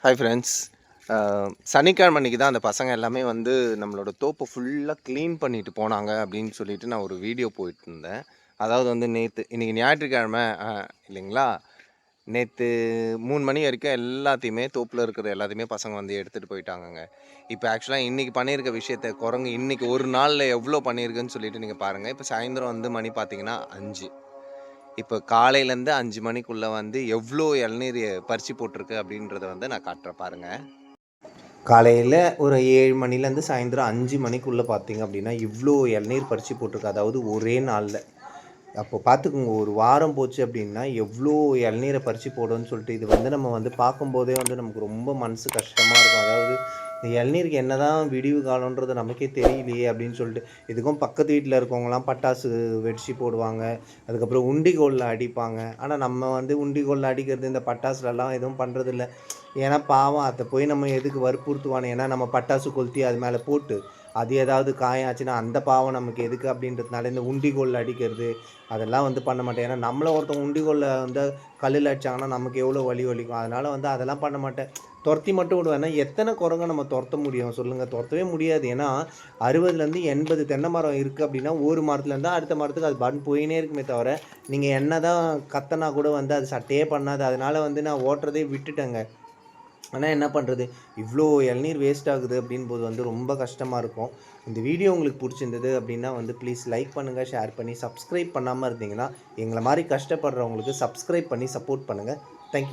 Hi friends. சனிக்கிழமை அன்றைக்கி தான் அந்த பசங்க எல்லாமே வந்து நம்மளோட தோப்பை ஃபுல்லாக க்ளீன் பண்ணிட்டு போனாங்க அப்படின்னு சொல்லிட்டு நான் ஒரு வீடியோ போயிட்டுருந்தேன். அதாவது வந்து இன்றைக்கி ஞாயிற்றுக்கிழமை இல்லைங்களா? நேற்று 3 மணி வரைக்கும் எல்லாத்தையுமே தோப்பில் இருக்கிற எல்லாத்தையுமே பசங்க வந்து எடுத்துகிட்டு போயிட்டாங்கங்க. இப்போ ஆக்சுவலாக இன்றைக்கி பண்ணியிருக்க விஷயத்த குரங்கு இன்றைக்கி ஒரு நாளில் எவ்வளோ பண்ணியிருக்குன்னு சொல்லிட்டு நீங்கள் பாருங்கள். இப்போ சாயந்தரம் வந்து மணி பார்த்தீங்கன்னா 5. இப்போ காலையிலேருந்து 5 மணிக்குள்ளே வந்து எவ்வளோ இளநீர் பறித்து போட்டிருக்கு அப்படின்றத வந்து நான் காட்டுறேன் பாருங்கள். காலையில் ஒரு 7 மணிலேருந்து சாயந்தரம் 5 மணிக்குள்ளே பார்த்தீங்க அப்படின்னா இவ்வளோ இளநீர் பறித்து போட்டிருக்கு. அதாவது ஒரே நாளில். அப்போ பார்த்துக்குங்க, ஒரு வாரம் போச்சு அப்படின்னா எவ்வளோ இளநீரை பறித்து போடுன்னு சொல்லிட்டு இது வந்து நம்ம வந்து பார்க்கும்போதே வந்து நமக்கு ரொம்ப மனசு கஷ்டமாக இருக்கும். அதாவது இந்த இளநீருக்கு என்ன தான் விடிவு காலன்றது நமக்கே தெரியலையே அப்படின்னு சொல்லிட்டு இதுக்கும் பக்கத்து வீட்டில் இருக்கவங்களாம் பட்டாசு வெடிச்சு போடுவாங்க, அதுக்கப்புறம் உண்டிகோலில் அடிப்பாங்க. ஆனால் நம்ம வந்து உண்டிகோலில் அடிக்கிறது இந்த பட்டாசுலலாம் எதுவும் பண்ணுறதில்ல. ஏன்னா பாவம் அதை போய் நம்ம எதுக்கு வற்புறுத்துவானே, ஏன்னா நம்ம பட்டாசு கொளுத்தி அது மேலே போட்டு அது ஏதாவது காயம் ஆச்சுன்னா அந்த பாவம் நமக்கு எதுக்கு அப்படின்றதுனால இந்த உண்டிகோலில் அடிக்கிறது அதெல்லாம் வந்து பண்ண மாட்டேன். ஏன்னா நம்மளை ஒருத்தவங்க உண்டிகோலில் வந்து கல்லில் அடித்தாங்கன்னா நமக்கு எவ்வளோ வலி வலிக்கும். அதனால் வந்து அதெல்லாம் பண்ண மாட்டேன். துரத்தி மட்டும் விடுவேன். ஏன்னா எத்தனை குரங்க நம்ம துரத்த முடியும் சொல்லுங்கள்? துரத்தவே முடியாது. ஏன்னா 60லேருந்து 80 தென்னை மரம் இருக்குது அப்படின்னா ஒரு மரத்துலேருந்து அடுத்த மரத்துக்கு அது பாட்டு போயினே இருக்குமே தவிர நீங்கள் என்ன தான் கத்தனா கூட வந்து அது சட்டையே பண்ணாது. அதனால் வந்து நான் ஓட்டுறதே விட்டுட்டேங்க. ஆனால் என்ன பண்ணுறது, இவ்வளோ இளநீர் வேஸ்ட் ஆகுது அப்படின்போது வந்து ரொம்ப கஷ்டமாக இருக்கும். இந்த வீடியோ உங்களுக்கு பிடிச்சிருந்தது அப்படின்னா வந்து ப்ளீஸ் லைக் பண்ணுங்கள், ஷேர் பண்ணி சப்ஸ்கிரைப் பண்ணாமல் இருந்தீங்கன்னா எங்களை மாதிரி கஷ்டப்படுறவங்களுக்கு சப்ஸ்கிரைப் பண்ணி சப்போர்ட் பண்ணுங்கள். தேங்க்யூ.